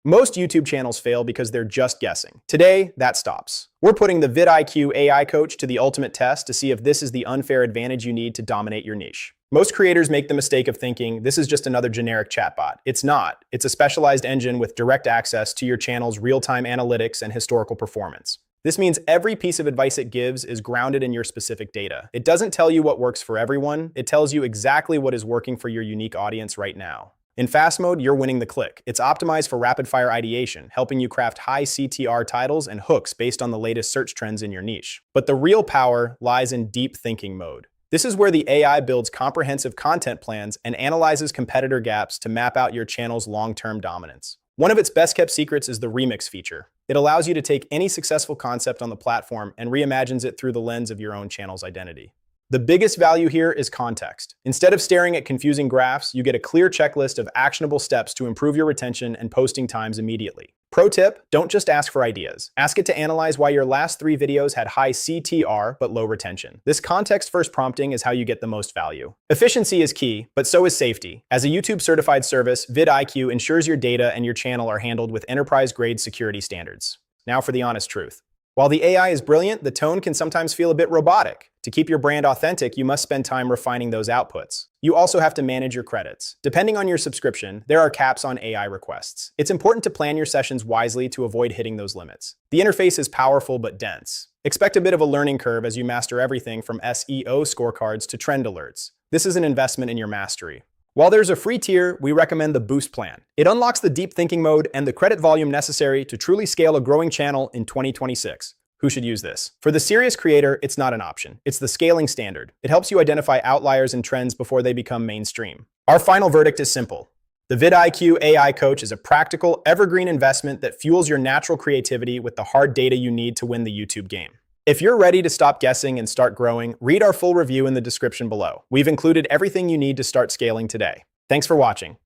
Most YouTube channels fail because they're just guessing. Today, that stops. We're putting the vidIQ AI coach to the ultimate test to see if this is the unfair advantage you need to dominate your niche. Most creators make the mistake of thinking this is just another generic chatbot. It's not. It's a specialized engine with direct access to your channel's real-time analytics and historical performance. This means every piece of advice it gives is grounded in your specific data. It doesn't tell you what works for everyone. It tells you exactly what is working for your unique audience right now. In fast mode, you're winning the click. It's optimized for rapid-fire ideation, helping you craft high CTR titles and hooks based on the latest search trends in your niche. But the real power lies in deep thinking mode. This is where the AI builds comprehensive content plans and analyzes competitor gaps to map out your channel's long-term dominance. One of its best-kept secrets is the remix feature. It allows you to take any successful concept on the platform and reimagines it through the lens of your own channel's identity. The biggest value here is context. Instead of staring at confusing graphs, you get a clear checklist of actionable steps to improve your retention and posting times immediately. Pro tip, don't just ask for ideas. Ask it to analyze why your last 3 videos had high CTR but low retention. This context-first prompting is how you get the most value. Efficiency is key, but so is safety. As a YouTube-certified service, vidIQ ensures your data and your channel are handled with enterprise-grade security standards. Now for the honest truth. While the AI is brilliant, the tone can sometimes feel a bit robotic. To keep your brand authentic, you must spend time refining those outputs. You also have to manage your credits. Depending on your subscription, there are caps on AI requests. It's important to plan your sessions wisely to avoid hitting those limits. The interface is powerful but dense. Expect a bit of a learning curve as you master everything from SEO scorecards to trend alerts. This is an investment in your mastery. While there's a free tier, we recommend the Boost plan. It unlocks the deep thinking mode and the credit volume necessary to truly scale a growing channel in 2026. Who should use this? For the serious creator, it's not an option. It's the scaling standard. It helps you identify outliers and trends before they become mainstream. Our final verdict is simple. The vidIQ AI coach is a practical, evergreen investment that fuels your natural creativity with the hard data you need to win the YouTube game. If you're ready to stop guessing and start growing, read our full review in the description below. We've included everything you need to start scaling today. Thanks for watching.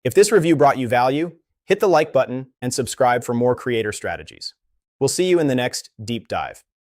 If this review brought you value, hit the like button and subscribe for more creator strategies. We'll see you in the next deep dive.